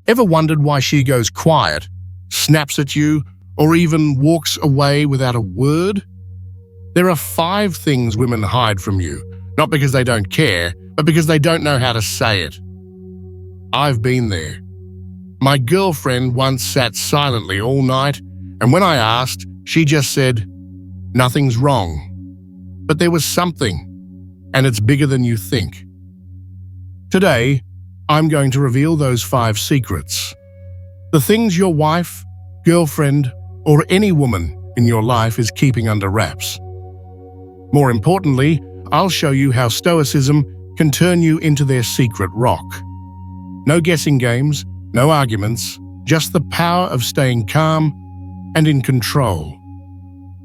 Ever wondered why she goes quiet, snaps at you, or even walks away without a word? There are 5 things women hide from you, not because they don't care, but because they don't know how to say it. I've been there. My girlfriend once sat silently all night, and when I asked, she just said, "Nothing's wrong." But there was something, and it's bigger than you think. Today, I'm going to reveal those 5 secrets. The things your wife, girlfriend, or any woman in your life is keeping under wraps. More importantly, I'll show you how Stoicism can turn you into their secret rock. No guessing games, no arguments, just the power of staying calm and in control.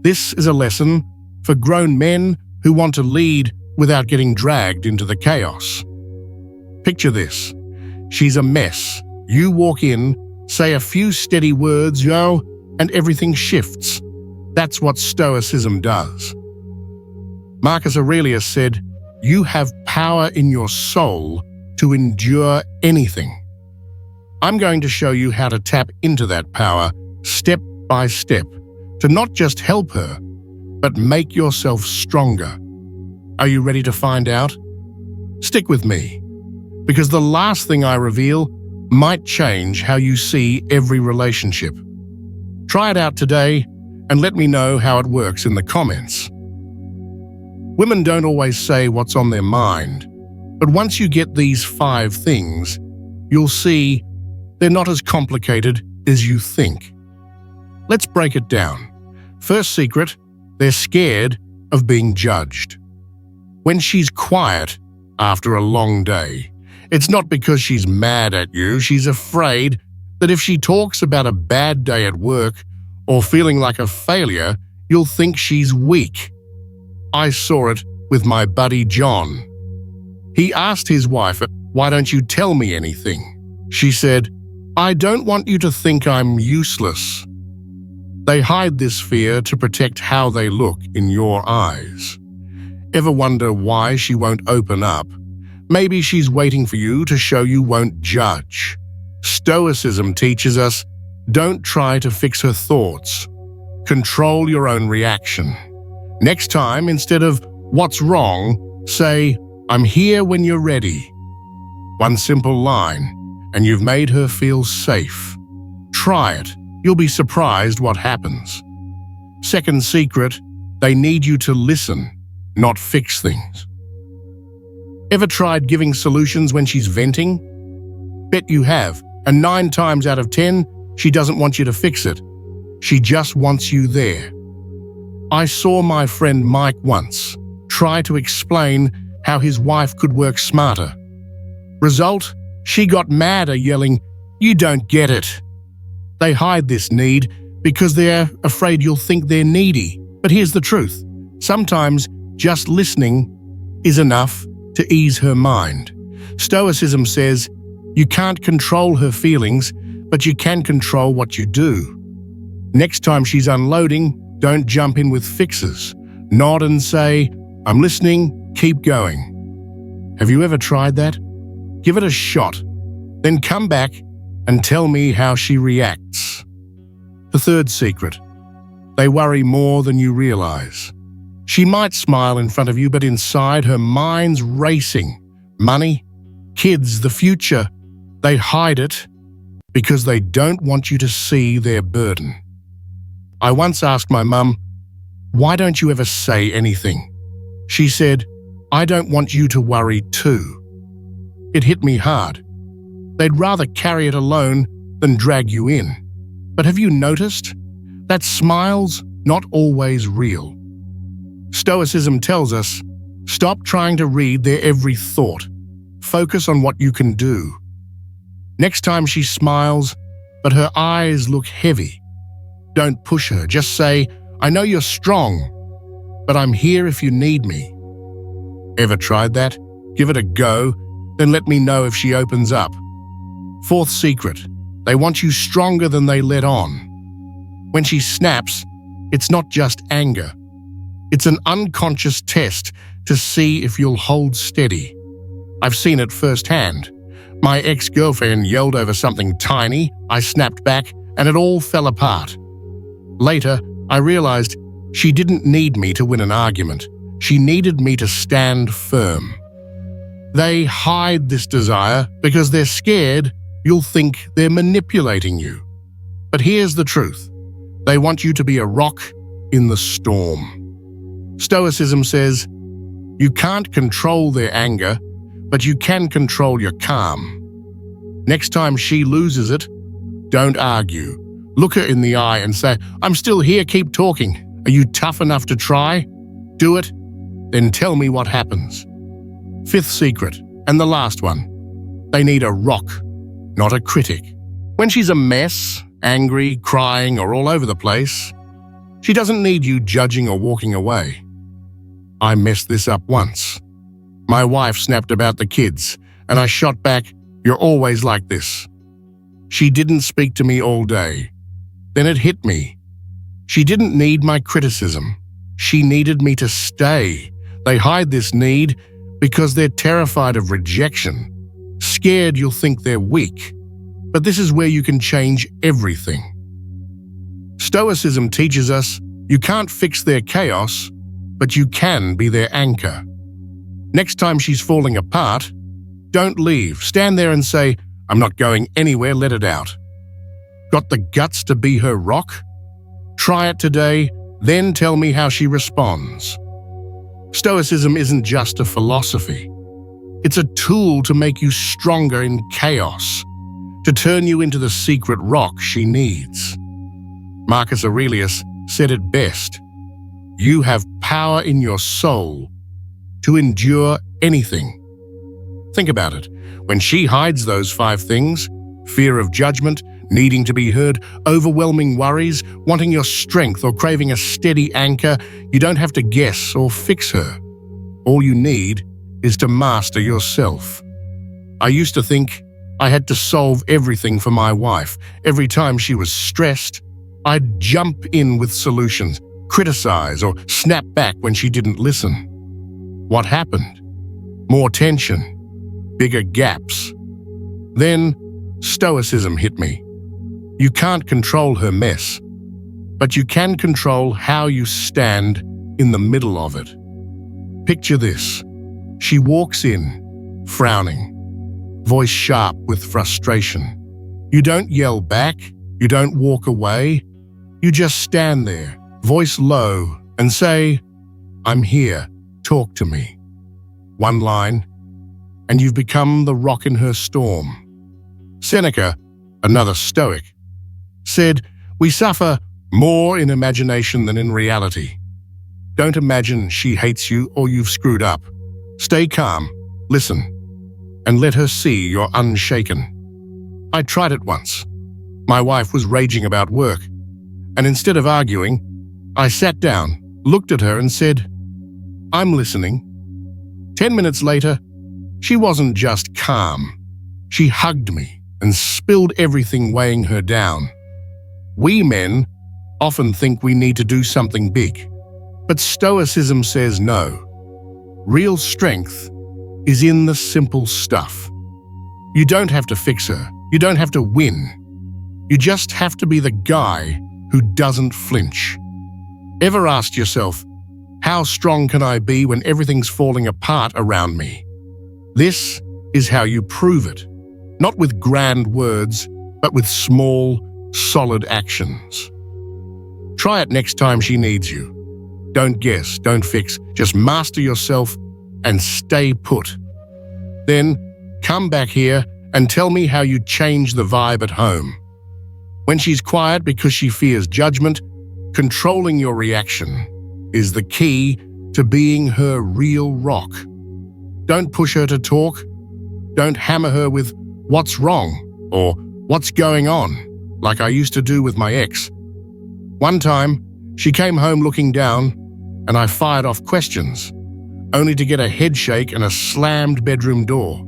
This is a lesson for grown men who want to lead without getting dragged into the chaos. Picture this. She's a mess. You walk in, say a few steady words, and everything shifts. That's what Stoicism does. Marcus Aurelius said, "You have power in your soul to endure anything." I'm going to show you how to tap into that power step by step to not just help her, but make yourself stronger. Are you ready to find out? Stick with me, because the last thing I reveal might change how you see every relationship. Try it out today and let me know how it works in the comments. Women don't always say what's on their mind, but once you get these 5 things, you'll see they're not as complicated as you think. Let's break it down. First secret, they're scared of being judged. When she's quiet after a long day, it's not because she's mad at you. She's afraid that if she talks about a bad day at work or feeling like a failure, you'll think she's weak. I saw it with my buddy John. He asked his wife, "Why don't you tell me anything?" She said, "I don't want you to think I'm useless." They hide this fear to protect how they look in your eyes. Ever wonder why she won't open up? Maybe she's waiting for you to show you won't judge. Stoicism teaches us, don't try to fix her thoughts. Control your own reaction. Next time, instead of "What's wrong?" say, "I'm here when you're ready." One simple line, and you've made her feel safe. Try it. You'll be surprised what happens. Second secret, they need you to listen, not fix things. Ever tried giving solutions when she's venting? Bet you have, and 9 times out of 10, she doesn't want you to fix it. She just wants you there. I saw my friend Mike once try to explain how his wife could work smarter. Result, she got madder, yelling, "You don't get it." They hide this need because they're afraid you'll think they're needy. But here's the truth. Sometimes just listening is enough to ease her mind. Stoicism says you can't control her feelings, but you can control what you do. Next time she's unloading, don't jump in with fixes. Nod and say, "I'm listening, keep going." Have you ever tried that? Give it a shot. Then come back and tell me how she reacts. The third secret, they worry more than you realize. She might smile in front of you, but inside her mind's racing. Money, kids, the future. They hide it because they don't want you to see their burden. I once asked my mum, "Why don't you ever say anything?" She said, "I don't want you to worry too." It hit me hard. They'd rather carry it alone than drag you in. But have you noticed that smile's not always real? Stoicism tells us, stop trying to read their every thought. Focus on what you can do. Next time she smiles, but her eyes look heavy, don't push her. Just say, "I know you're strong, but I'm here if you need me." Ever tried that? Give it a go, then let me know if she opens up. Fourth secret, they want you stronger than they let on. When she snaps, it's not just anger. It's an unconscious test to see if you'll hold steady. I've seen it firsthand. My ex-girlfriend yelled over something tiny, I snapped back, and it all fell apart. Later, I realized she didn't need me to win an argument. She needed me to stand firm. They hide this desire because they're scared you'll think they're manipulating you. But here's the truth. They want you to be a rock in the storm. Stoicism says, you can't control their anger, but you can control your calm. Next time she loses it, don't argue. Look her in the eye and say, I'm still here, keep talking. Are you tough enough to try? Do it, then tell me what happens. Fifth secret, and the last one. They need a rock, not a critic. When she's a mess, angry, crying, or all over the place, she doesn't need you judging or walking away. I messed this up once. My wife snapped about the kids, and I shot back, you're always like this. She didn't speak to me all day. Then it hit me. She didn't need my criticism. She needed me to stay. They hide this need because they're terrified of rejection, scared you'll think they're weak. But this is where you can change everything. Stoicism teaches us you can't fix their chaos, but you can be their anchor. Next time she's falling apart, don't leave. Stand there and say, I'm not going anywhere, let it out. Got the guts to be her rock? Try it today, then tell me how she responds. Stoicism isn't just a philosophy. It's a tool to make you stronger in chaos, to turn you into the secret rock she needs. Marcus Aurelius said it best. You have power in your soul to endure anything. Think about it. When she hides those 5 things, fear of judgment, needing to be heard, overwhelming worries, wanting your strength or craving a steady anchor, you don't have to guess or fix her. All you need is to master yourself. I used to think I had to solve everything for my wife. Every time she was stressed, I'd jump in with solutions, criticize or snap back when she didn't listen. What happened? More tension, bigger gaps. Then Stoicism hit me. You can't control her mess, but you can control how you stand in the middle of it. Picture this. She walks in, frowning, voice sharp with frustration. You don't yell back, you don't walk away, you just stand there, voice low, and say, I'm here, talk to me. One line, and you've become the rock in her storm. Seneca, another Stoic, said, we suffer more in imagination than in reality. Don't imagine she hates you or you've screwed up. Stay calm, listen, and let her see you're unshaken. I tried it once. My wife was raging about work, and instead of arguing, I sat down, looked at her and said, I'm listening. 10 minutes later, she wasn't just calm. She hugged me and spilled everything weighing her down. We men often think we need to do something big, but Stoicism says no. Real strength is in the simple stuff. You don't have to fix her. You don't have to win. You just have to be the guy who doesn't flinch. Ever asked yourself, how strong can I be when everything's falling apart around me? This is how you prove it. Not with grand words, but with small, solid actions. Try it next time she needs you. Don't guess, don't fix, just master yourself and stay put. Then come back here and tell me how you change the vibe at home. When she's quiet because she fears judgment, controlling your reaction is the key to being her real rock. Don't push her to talk. Don't hammer her with what's wrong or what's going on, like I used to do with my ex. One time, she came home looking down, and I fired off questions, only to get a head shake and a slammed bedroom door.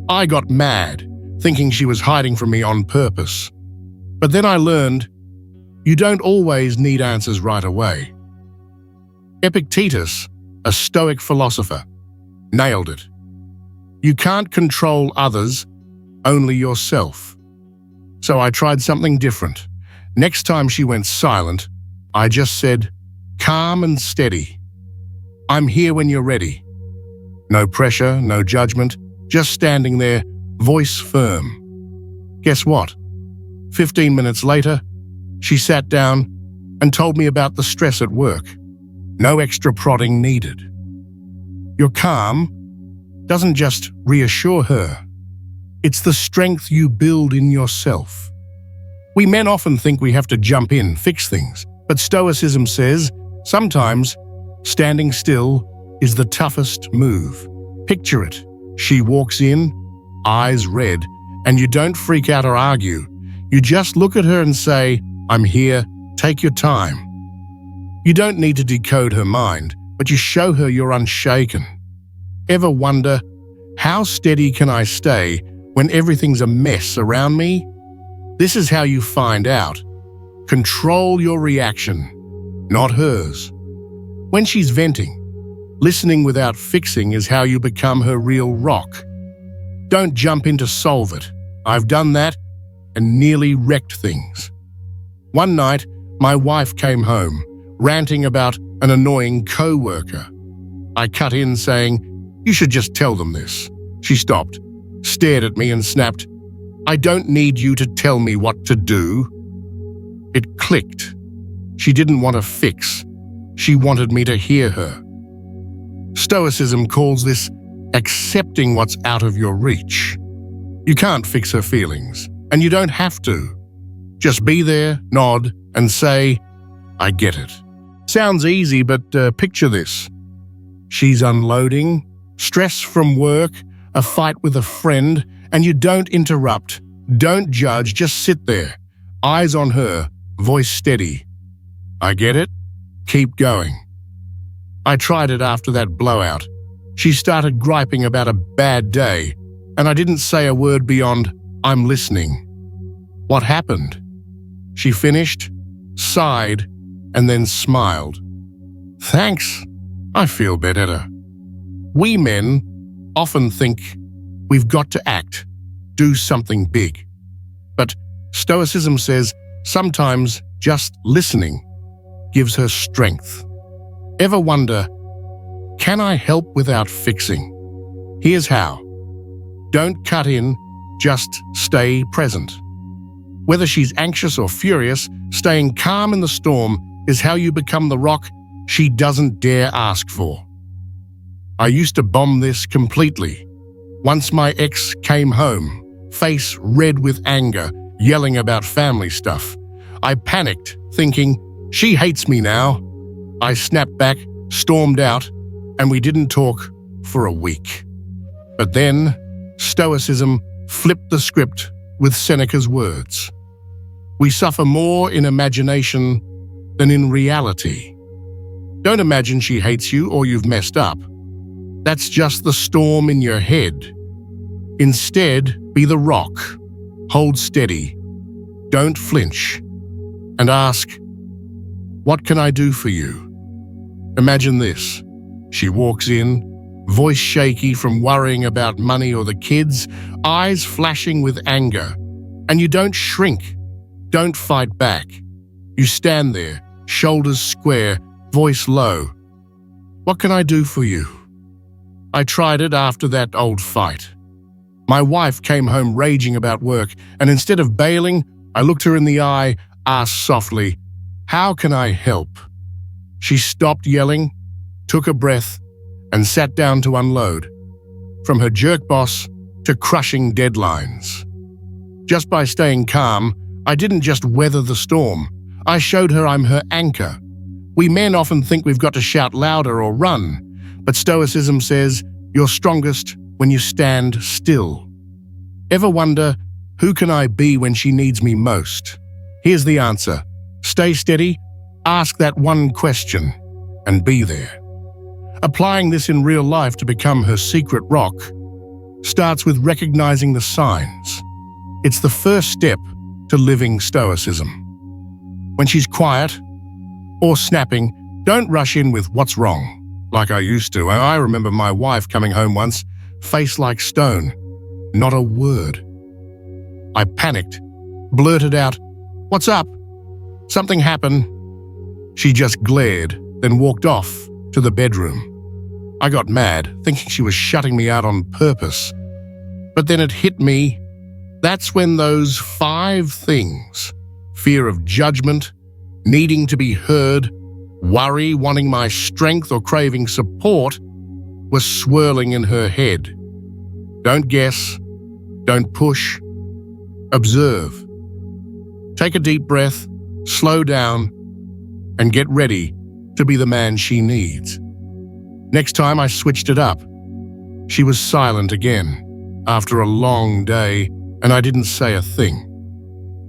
I got mad, thinking she was hiding from me on purpose. But then I learned, you don't always need answers right away. Epictetus, a Stoic philosopher, nailed it. You can't control others, only yourself. So I tried something different. Next time she went silent, I just said, calm and steady. I'm here when you're ready. No pressure, no judgment, just standing there, voice firm. Guess what? 15 minutes later, she sat down and told me about the stress at work. No extra prodding needed. Your calm doesn't just reassure her. It's the strength you build in yourself. We men often think we have to jump in, fix things, but Stoicism says sometimes standing still is the toughest move. Picture it. She walks in, eyes red, and you don't freak out or argue. You just look at her and say, I'm here, take your time. You don't need to decode her mind, but you show her you're unshaken. Ever wonder, how steady can I stay when everything's a mess around me? This is how you find out. Control your reaction, not hers. When she's venting, listening without fixing is how you become her real rock. Don't jump in to solve it. I've done that and nearly wrecked things. One night, my wife came home, ranting about an annoying co-worker. I cut in saying, you should just tell them this. She stopped, stared at me and snapped, I don't need you to tell me what to do. It clicked. She didn't want to fix. She wanted me to hear her. Stoicism calls this accepting what's out of your reach. You can't fix her feelings, and you don't have to. Just be there, nod, and say, I get it. Sounds easy, but picture this. She's unloading, stress from work, a fight with a friend, and you don't interrupt, don't judge, just sit there, eyes on her, voice steady. I get it. Keep going. I tried it after that blowout. She started griping about a bad day, and I didn't say a word beyond, I'm listening. What happened? She finished, sighed, and then smiled. Thanks. I feel better. We men often think we've got to act, do something big. But Stoicism says sometimes just listening gives her strength. Ever wonder, can I help without fixing? Here's how. Don't cut in, just stay present. Whether she's anxious or furious, staying calm in the storm is how you become the rock she doesn't dare ask for. I used to bomb this completely. Once my ex came home, face red with anger, yelling about family stuff. I panicked, thinking, she hates me now. I snapped back, stormed out, and we didn't talk for a week. But then, Stoicism flipped the script with Seneca's words. We suffer more in imagination than in reality. Don't imagine she hates you or you've messed up. That's just the storm in your head. Instead, be the rock. Hold steady. Don't flinch. And ask, what can I do for you? Imagine this. She walks in, voice shaky from worrying about money or the kids, eyes flashing with anger. And you don't shrink. Don't fight back. You stand there, shoulders square, voice low. What can I do for you? I tried it after that old fight. My wife came home raging about work, and instead of bailing, I looked her in the eye, asked softly, how can I help? She stopped yelling, took a breath, and sat down to unload. From her jerk boss to crushing deadlines. Just by staying calm, I didn't just weather the storm. I showed her I'm her anchor. We men often think we've got to shout louder or run, but Stoicism says you're strongest when you stand still. Ever wonder, who can I be when she needs me most? Here's the answer. Stay steady, ask that one question, and be there. Applying this in real life to become her secret rock starts with recognizing the signs. It's the first step to living Stoicism. When she's quiet or snapping, don't rush in with what's wrong, like I used to. I remember my wife coming home once, face like stone, not a word. I panicked, blurted out, "What's up?" Something happened. She just glared, then walked off to the bedroom. I got mad, thinking she was shutting me out on purpose. But then it hit me. That's when those 5 things, fear of judgment, needing to be heard, worry, wanting my strength or craving support, were swirling in her head. Don't guess. Don't push. Observe. Take a deep breath, slow down, and get ready to be the man she needs. Next time I switched it up. She was silent again after a long day, and I didn't say a thing.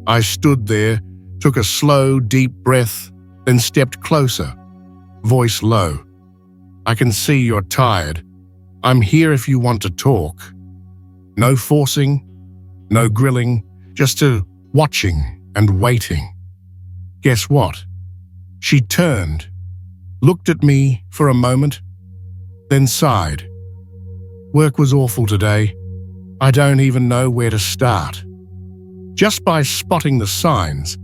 I stood there, took a slow, deep breath, then stepped closer, voice low. "I can see you're tired. I'm here if you want to talk." No forcing, no grilling, just watching and waiting. Guess what? She turned, looked at me for a moment, then sighed. "Work was awful today. I don't even know where to start." Just by spotting the signs,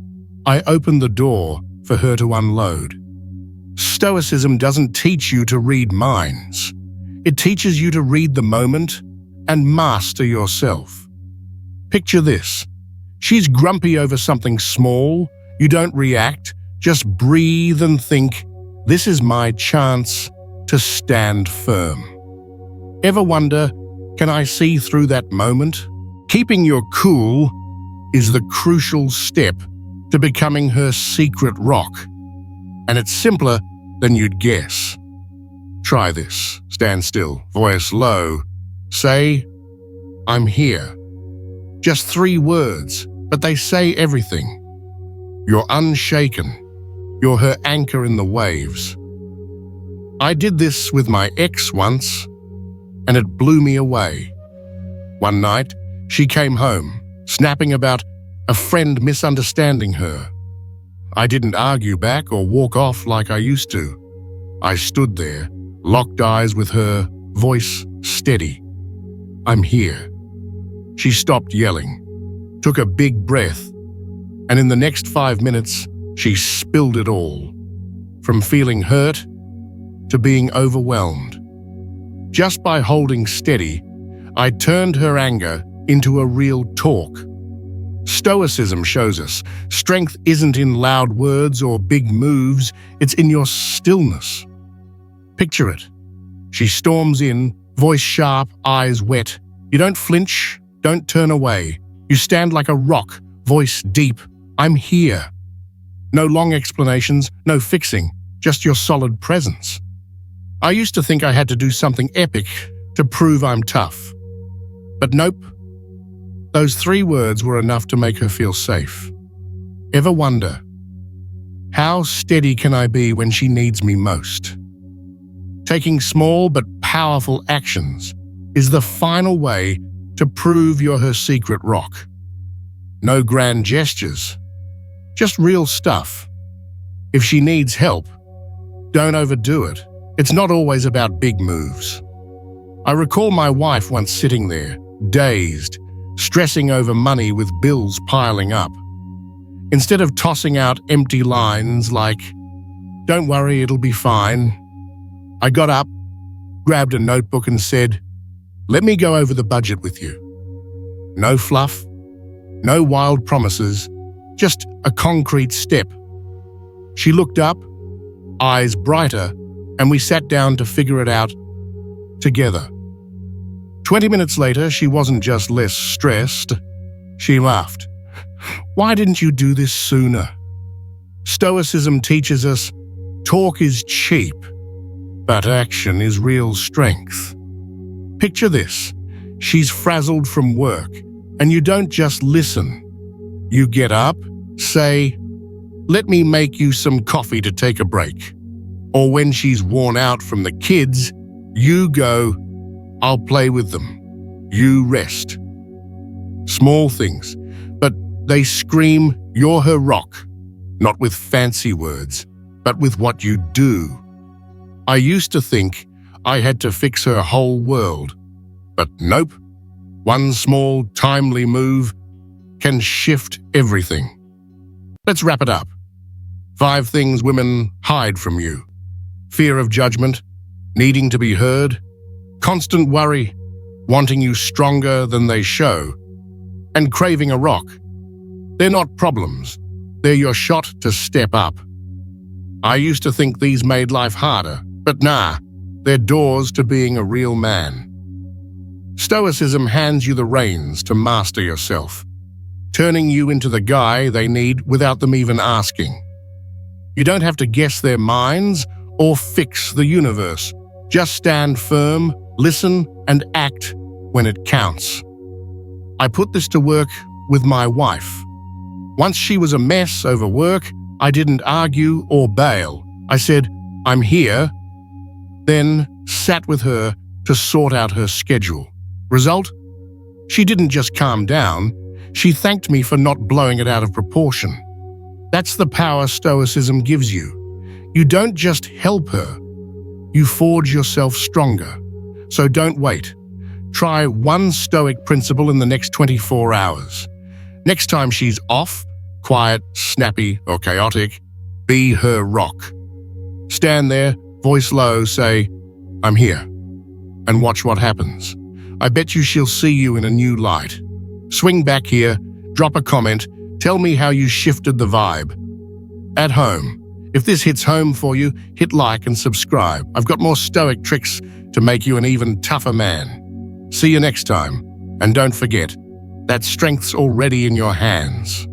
I opened the door for her to unload. Stoicism doesn't teach you to read minds. It teaches you to read the moment and master yourself. Picture this. She's grumpy over something small. You don't react, just breathe and think, "This is my chance to stand firm." Ever wonder, can I see through that moment? Keeping your cool is the crucial step to becoming her secret rock. And it's simpler than you'd guess. Try this. Stand still, voice low. Say, "I'm here." Just 3 words, but they say everything. You're unshaken. You're her anchor in the waves. I did this with my ex once, and it blew me away. One night, she came home, snapping about a friend misunderstanding her. I didn't argue back or walk off like I used to. I stood there, locked eyes with her, voice steady. "I'm here." She stopped yelling, took a big breath, and in the next 5 minutes, she spilled it all. From feeling hurt to being overwhelmed. Just by holding steady, I turned her anger into a real talk. Stoicism shows us strength isn't in loud words or big moves, it's in your stillness. Picture it. She storms in, voice sharp, eyes wet. You don't flinch, don't turn away. You stand like a rock, voice deep. "I'm here." No long explanations, no fixing, just your solid presence. I used to think I had to do something epic to prove I'm tough. But nope. Those 3 words were enough to make her feel safe. Ever wonder, how steady can I be when she needs me most? Taking small but powerful actions is the final way to prove you're her secret rock. No grand gestures, just real stuff. If she needs help, don't overdo it. It's not always about big moves. I recall my wife once sitting there, dazed, stressing over money with bills piling up. Instead of tossing out empty lines like, "Don't worry, it'll be fine," I got up, grabbed a notebook and said, "Let me go over the budget with you." No fluff, no wild promises, just a concrete step. She looked up, eyes brighter, and we sat down to figure it out together. 20 minutes later, she wasn't just less stressed. She laughed. "Why didn't you do this sooner?" Stoicism teaches us talk is cheap, but action is real strength. Picture this. She's frazzled from work, and you don't just listen. You get up, say, "Let me make you some coffee to take a break." Or when she's worn out from the kids, you go, "I'll play with them. You rest." Small things, but they scream you're her rock, not with fancy words, but with what you do. I used to think I had to fix her whole world, But nope, one small, timely move can shift everything. Let's wrap it up. 5 things women hide from you. Fear of judgment, needing to be heard, constant worry, wanting you stronger than they show, and craving a rock. They're not problems. They're your shot to step up. I used to think these made life harder, but nah, they're doors to being a real man. Stoicism hands you the reins to master yourself, turning you into the guy they need without them even asking. You don't have to guess their minds or fix the universe. Just stand firm, listen, and act when it counts. I put this to work with my wife. Once she was a mess over work, I didn't argue or bail. I said, "I'm here," then sat with her to sort out her schedule. Result? She didn't just calm down, she thanked me for not blowing it out of proportion. That's the power Stoicism gives you. You don't just help her, you forge yourself stronger. So don't wait. Try one Stoic principle in the next 24 hours. Next time she's off, quiet, snappy, or chaotic, be her rock. Stand there, voice low, say, "I'm here," and watch what happens. I bet you she'll see you in a new light. Swing back here, drop a comment, tell me how you shifted the vibe. At home, if this hits home for you, hit like and subscribe. I've got more Stoic tricks to make you an even tougher man. See you next time, and don't forget, that strength's already in your hands.